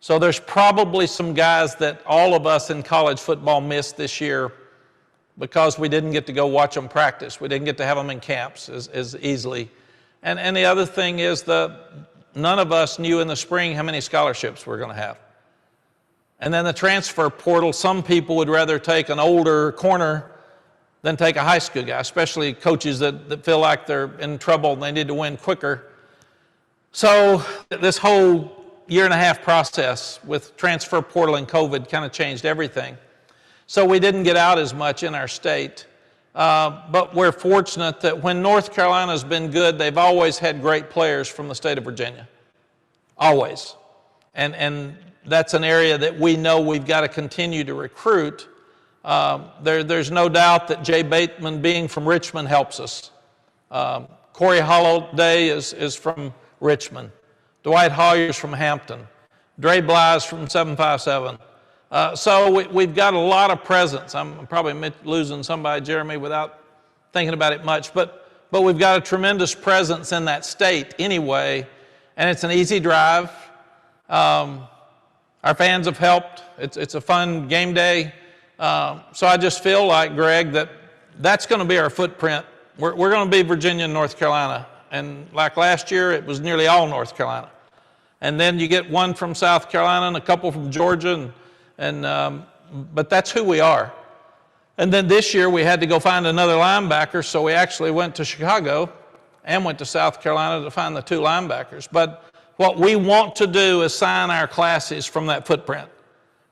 So there's probably some guys that all of us in college football missed this year because we didn't get to go watch them practice. We didn't get to have them in camps as easily. And the other thing is none of us knew in the spring how many scholarships we're going to have. And then the transfer portal, some people would rather take an older corner than take a high school guy, especially coaches that feel like they're in trouble and they need to win quicker. So this whole year and a half process with transfer portal and COVID kind of changed everything. So we didn't get out as much in our state. But we're fortunate that when North Carolina's been good, they've always had great players from the state of Virginia. Always. And that's an area that we know we've got to continue to recruit. There's no doubt that Jay Bateman being from Richmond helps us. Corey Holliday is from Richmond. Dwight Hollier's from Hampton. Dre Bly's from 757. So we've got a lot of presence. I'm probably losing somebody, Jeremy, without thinking about it much. But we've got a tremendous presence in that state anyway, and it's an easy drive. Our fans have helped. It's a fun game day. So I just feel like, Greg, that's going to be our footprint. We're going to be Virginia and North Carolina. And like last year, it was nearly all North Carolina. And then you get one from South Carolina and a couple from Georgia, but that's who we are. And then this year we had to go find another linebacker, so we actually went to Chicago and went to South Carolina to find the two linebackers. But what we want to do is sign our classes from that footprint.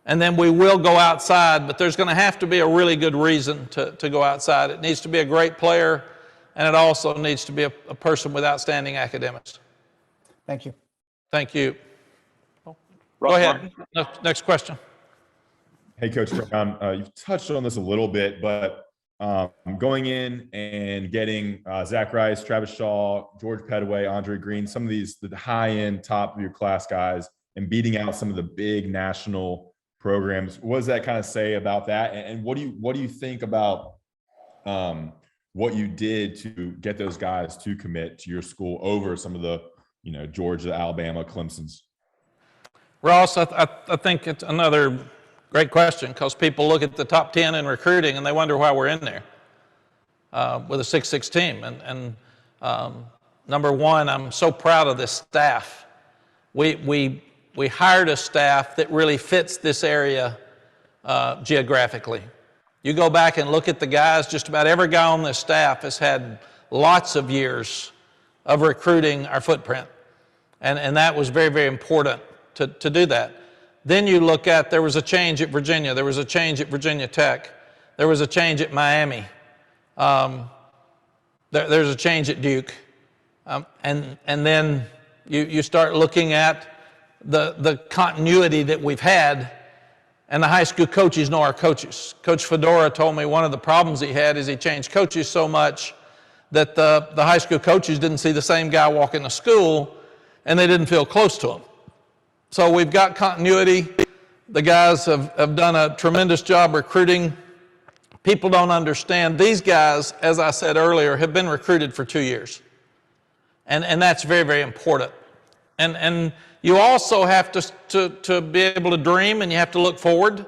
And then we will go outside, but there's going to have to be a really good reason to go outside. It needs to be a great player, and it also needs to be a person with outstanding academics. Thank you. Thank you. Go ahead. Next question. Hey, Coach. You've touched on this a little bit, but going in and getting Zach Rice, Travis Shaw, George Pettaway, Andre Green, some of these the high-end, top of your class guys, and beating out some of the big national programs. What does that kind of say about that? And what do you think about what you did to get those guys to commit to your school over some of the Georgia, Alabama, Clemson's? Ross, I think it's another great question because people look at the top 10 in recruiting and they wonder why we're in there with a 6'6" team. And number one, I'm so proud of this staff. We hired a staff that really fits this area geographically. You go back and look at the guys, just about every guy on this staff has had lots of years of recruiting our footprint. And that was very, very important to do that. Then you look at, there was a change at Virginia. There was a change at Virginia Tech. There was a change at Miami. There's a change at Duke. And then you start looking at the continuity that we've had, and the high school coaches know our coaches. Coach Fedora told me one of the problems he had is he changed coaches so much that the high school coaches didn't see the same guy walk into school, and they didn't feel close to him. So we've got continuity. The guys have done a tremendous job recruiting. People don't understand. These guys, as I said earlier, have been recruited for 2 years. And that's very, very important. And you also have to be able to dream, and you have to look forward.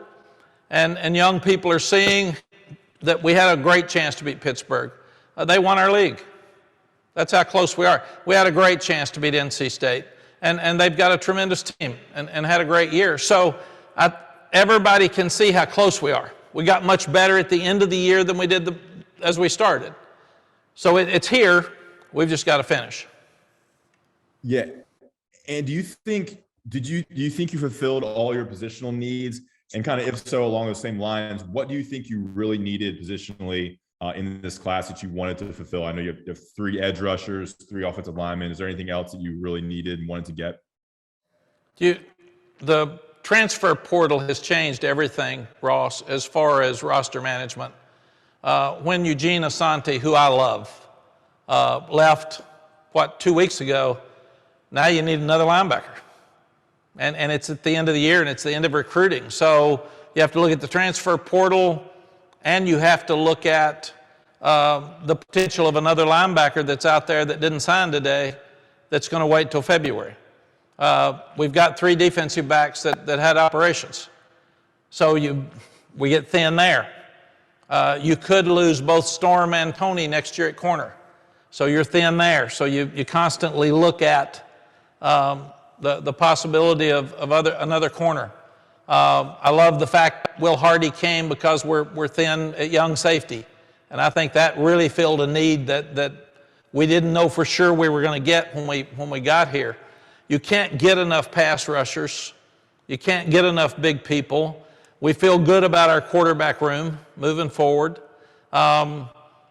And young people are seeing that we had a great chance to beat Pittsburgh. They won our league. That's how close we are. We had a great chance to beat NC State. And they've got a tremendous team and had a great year. So everybody can see how close we are. We got much better at the end of the year than we did as we started. So it's here. We've just got to finish. Yeah. And do you think you fulfilled all your positional needs? And kind of, if so, along those same lines, what do you think you really needed positionally in this class that you wanted to fulfill? I know you have 3 edge rushers, 3 offensive linemen. Is there anything else that you really needed and wanted to get? The transfer portal has changed everything, Ross, as far as roster management. When Eugene Asante, who I love, left, 2 weeks ago, now you need another linebacker. And it's at the end of the year and it's the end of recruiting. So you have to look at the transfer portal and you have to look at the potential of another linebacker that's out there that didn't sign today that's going to wait till February. We've got 3 defensive backs that had operations. So we get thin there. You could lose both Storm and Tony next year at corner. So you're thin there. So you constantly look at the possibility of another corner. I love the fact Will Hardy came because we're thin at young safety. And I think that really filled a need that we didn't know for sure we were going to get when we got here. You can't get enough pass rushers. You can't get enough big people. We feel good about our quarterback room moving forward.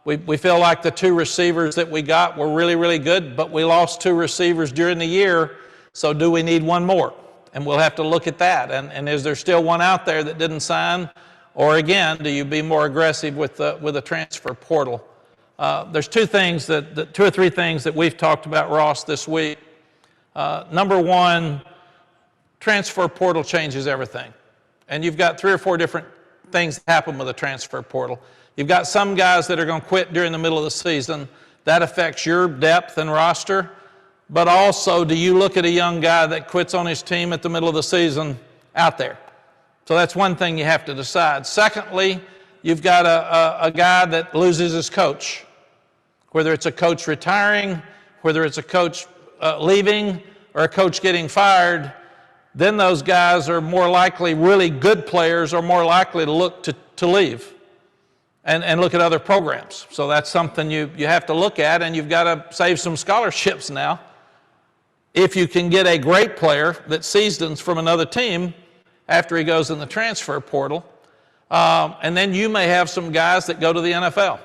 We feel like the 2 receivers that we got were really, really good, but we lost 2 receivers during the year. So do we need one more? And we'll have to look at that. And is there still one out there that didn't sign? Or again, do you be more aggressive with a transfer portal? There's 2 or 3 things that we've talked about, Ross, this week. Number 1, transfer portal changes everything. And you've got 3 or 4 different things that happen with a transfer portal. You've got some guys that are going to quit during the middle of the season. That affects your depth and roster. But also, do you look at a young guy that quits on his team at the middle of the season out there? So that's one thing you have to decide. Secondly, you've got a guy that loses his coach, whether it's a coach retiring, whether it's a coach leaving, or a coach getting fired. Then those guys are more likely, really good players are more likely to look to leave and look at other programs. So that's something you have to look at, and you've got to save some scholarships now. If you can get a great player that seasons from another team after he goes in the transfer portal, and then you may have some guys that go to the NFL.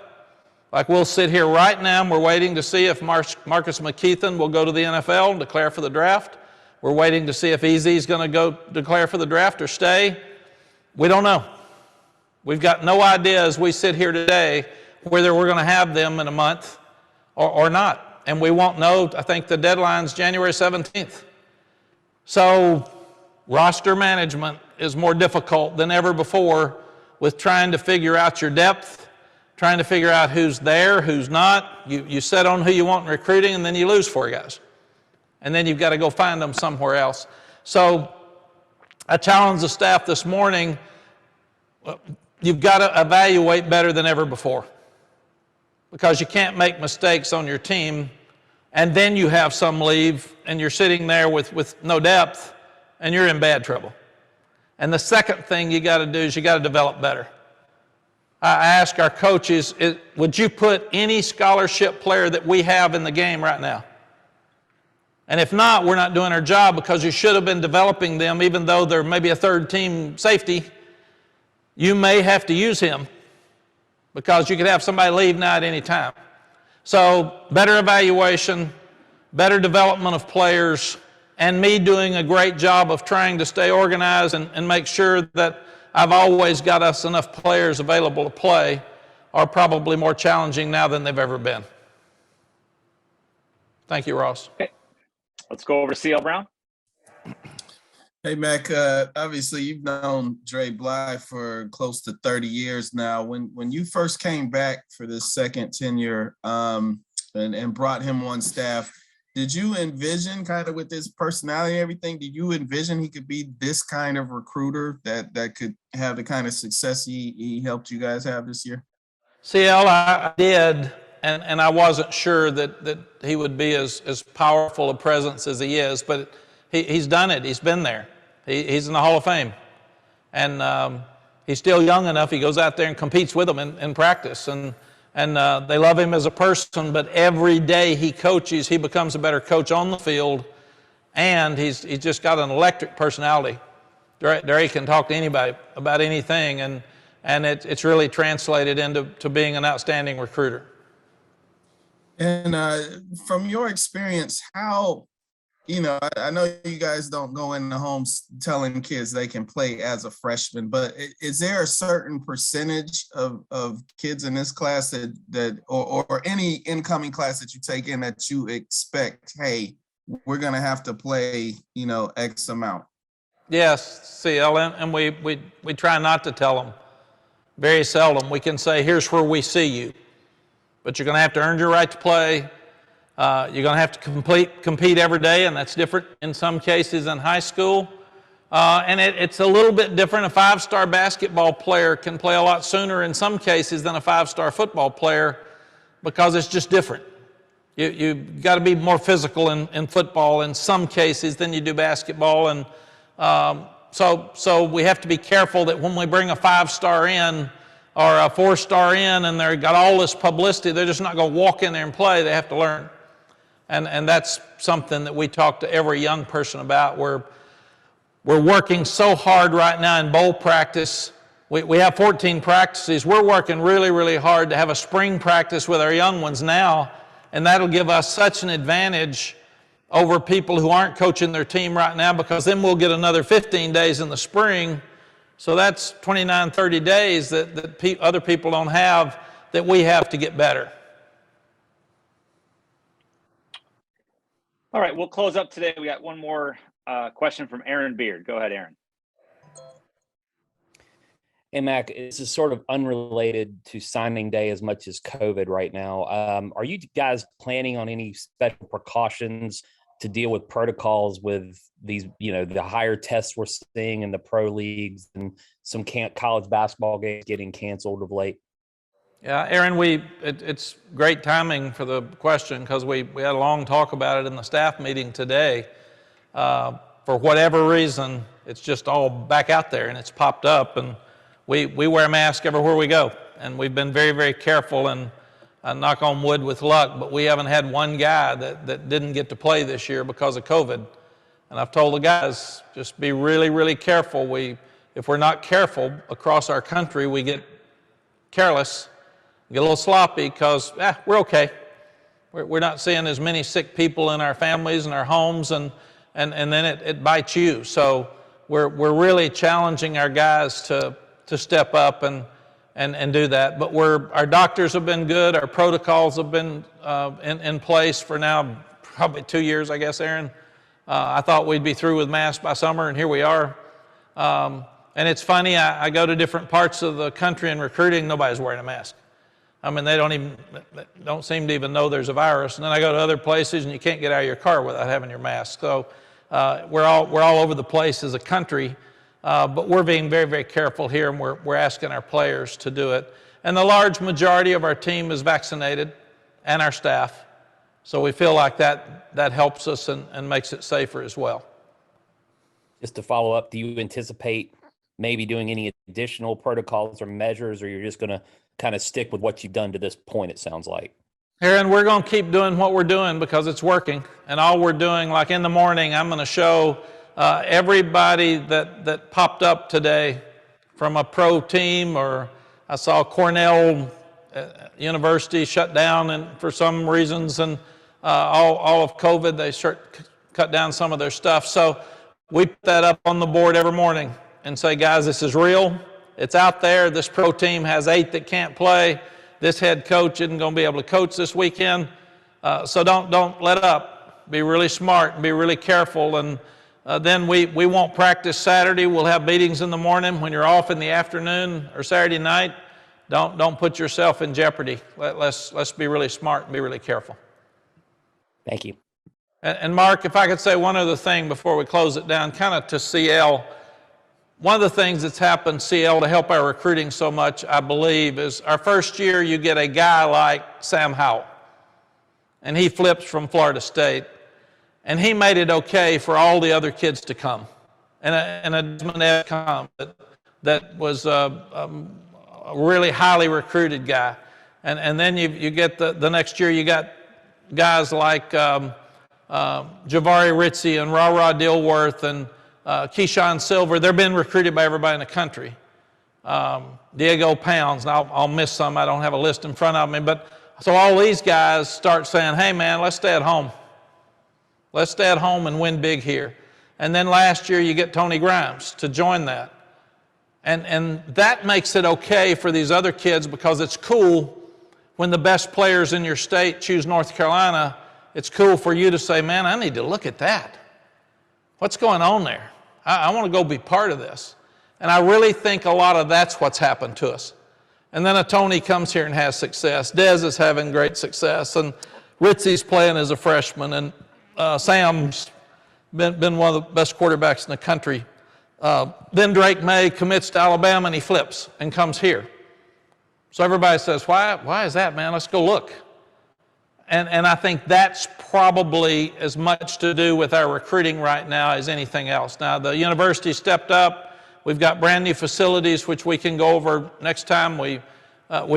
Like we'll sit here right now and we're waiting to see if Marcus McKeithen will go to the NFL and declare for the draft. We're waiting to see if Easy's going to go declare for the draft or stay. We don't know. We've got no idea as we sit here today whether we're going to have them in a month or not. And we won't know, I think the deadline's January 17th. So roster management is more difficult than ever before with trying to figure out your depth, trying to figure out who's there, who's not. You set on who you want in recruiting, and then you lose 4 guys. And then you've got to go find them somewhere else. So I challenged the staff this morning, you've got to evaluate better than ever before, because you can't make mistakes on your team and then you have some leave and you're sitting there with no depth and you're in bad trouble. And the second thing you got to do is you got to develop better. I ask our coaches, would you put any scholarship player that we have in the game right now? And if not, we're not doing our job, because you should have been developing them. Even though they're maybe a 3rd-team safety, you may have to use him, because you could have somebody leave now at any time. So better evaluation, better development of players, and me doing a great job of trying to stay organized and make sure that I've always got us enough players available to play are probably more challenging now than they've ever been. Thank you, Ross. Okay. Let's go over to CL Brown. Hey, Mack, obviously you've known Dre Bly for close to 30 years now. When you first came back for this second tenure and brought him on staff, did you envision, kind of with his personality and everything, did you envision he could be this kind of recruiter that could have the kind of success he helped you guys have this year? CL, I did, and I wasn't sure that he would be as powerful a presence as he is, but he's done it. He's been there. He's in the Hall of Fame. And he's still young enough. He goes out there and competes with them in practice. And they love him as a person, but every day he coaches, he becomes a better coach on the field. And he's just got an electric personality. Dre can talk to anybody about anything, and it's really translated into being an outstanding recruiter. And from your experience, how I know you guys don't go into homes telling kids they can play as a freshman, but is there a certain percentage of kids in this class or any incoming class that you take in that you expect, hey, we're going to have to play, X amount? Yes, CL, and we try not to tell them. Very seldom. We can say, here's where we see you, but you're going to have to earn your right to play. You're going to have to compete every day, and that's different in some cases in high school. And it's a little bit different. A five-star basketball player can play a lot sooner in some cases than a five-star football player because it's just different. You've got to be more physical in football in some cases than you do basketball. And so we have to be careful that when we bring a five-star in or a four-star in and they've got all this publicity, they're just not going to walk in there and play. They have to learn. And that's something that we talk to every young person about. We're working so hard right now in bowl practice. We have 14 practices. We're working really, really hard to have a spring practice with our young ones now, and that'll give us such an advantage over people who aren't coaching their team right now, because then we'll get another 15 days in the spring. So that's 29, 30 days that other people don't have that we have to get better. All right, we'll close up today. We got one more question from Aaron Beard. Go ahead, Aaron. Hey, Mack, this is sort of unrelated to signing day as much as COVID right now. Are you guys planning on any special precautions to deal with protocols with these, the higher tests we're seeing in the pro leagues and some college basketball games getting canceled of late? Yeah, Aaron, it's great timing for the question, because we had a long talk about it in the staff meeting today. For whatever reason, it's just all back out there and it's popped up, and we wear a mask everywhere we go, and we've been very, very careful, and knock on wood with luck, but we haven't had one guy that didn't get to play this year because of COVID. And I've told the guys, just be really, really careful. If we're not careful across our country, we get careless, get a little sloppy, because we're okay. We're not seeing as many sick people in our families and our homes, and then it bites you. So we're really challenging our guys to step up and do that. But our doctors have been good. Our protocols have been in place for now probably 2 years, I guess, Aaron. I thought we'd be through with masks by summer, and here we are. And it's funny, I go to different parts of the country in recruiting, nobody's wearing a mask. I mean, they don't seem to even know there's a virus. And then I go to other places and you can't get out of your car without having your mask. So we're all over the place as a country, but we're being very, very careful here, and we're asking our players to do it. And the large majority of our team is vaccinated, and our staff. So we feel like that helps us and makes it safer as well. Just to follow up, do you anticipate maybe doing any additional protocols or measures, or you're just going to kind of stick with what you've done to this point, it sounds like? Aaron, we're going to keep doing what we're doing because it's working. And all we're doing, like in the morning, I'm going to show everybody that popped up today from a pro team, or I saw Cornell University shut down and for some reasons, and all of COVID, they cut down some of their stuff. So we put that up on the board every morning and say, guys, this is real. It's out there. This pro team has 8 that can't play. This head coach isn't going to be able to coach this weekend. So don't let up. Be really smart and be really careful. And then we won't practice Saturday. We'll have meetings in the morning. When you're off in the afternoon or Saturday night, don't put yourself in jeopardy. Let's be really smart and be really careful. Thank you. And Mark, if I could say one other thing before we close it down, kind of to CL. One of the things that's happened, CL, to help our recruiting so much, I believe, is our first year you get a guy like Sam Howell, and he flips from Florida State, and he made it okay for all the other kids to come, and a Desmond come that was a really highly recruited guy, and then you get the next year you got guys like Javari Ritzie and Ra Dilworth and Keyshawn Silver. They're being recruited by everybody in the country. Diego Pounds, and I'll miss some. I don't have a list in front of me. But so all these guys start saying, hey, man, let's stay at home. Let's stay at home and win big here. And then last year you get Tony Grimes to join that. And that makes it okay for these other kids because it's cool when the best players in your state choose North Carolina. It's cool for you to say, man, I need to look at that. What's going on there? I want to go be part of this. And I really think a lot of that's what's happened to us. And then a Tony comes here and has success. Dez is having great success. And Ritzy's playing as a freshman. And Sam's been one of the best quarterbacks in the country. Then Drake May commits to Alabama and he flips and comes here. So everybody says, why is that, man? Let's go look. And I think that's probably as much to do with our recruiting right now as anything else. Now, the university stepped up. We've got brand new facilities, which we can go over next time we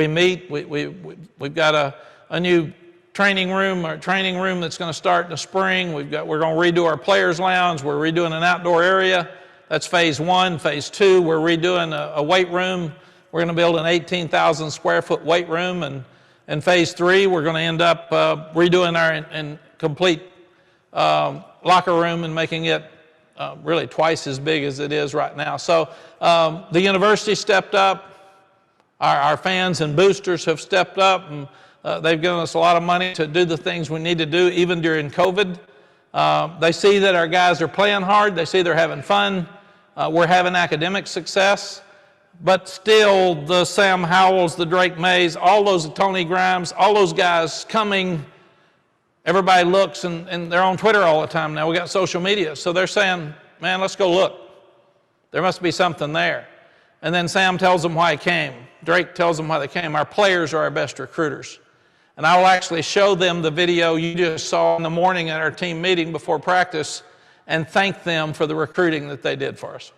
meet. We've got a new training room that's going to start in the spring. We're going to redo our players' lounge. We're redoing an outdoor area. That's phase one. Phase two, we're redoing a weight room. We're going to build an 18,000 square foot weight room. And phase three, we're going to end up redoing our complete locker room and making it really twice as big as it is right now. So the university stepped up. Our fans and boosters have stepped up, and they've given us a lot of money to do the things we need to do, even during COVID. They see that our guys are playing hard. They see they're having fun. We're having academic success. But still, the Sam Howells, the Drake Mays, all those Tony Grimes, all those guys coming, everybody looks, and they're on Twitter all the time now. We got social media. So they're saying, man, let's go look. There must be something there. And then Sam tells them why he came. Drake tells them why they came. Our players are our best recruiters. And I will actually show them the video you just saw in the morning at our team meeting before practice and thank them for the recruiting that they did for us.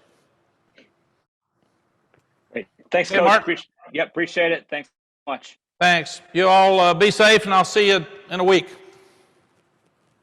Great. Thanks, Hey, Coach. Mark. Appreciate it. Thanks so much. Thanks. You all be safe, and I'll see you in a week.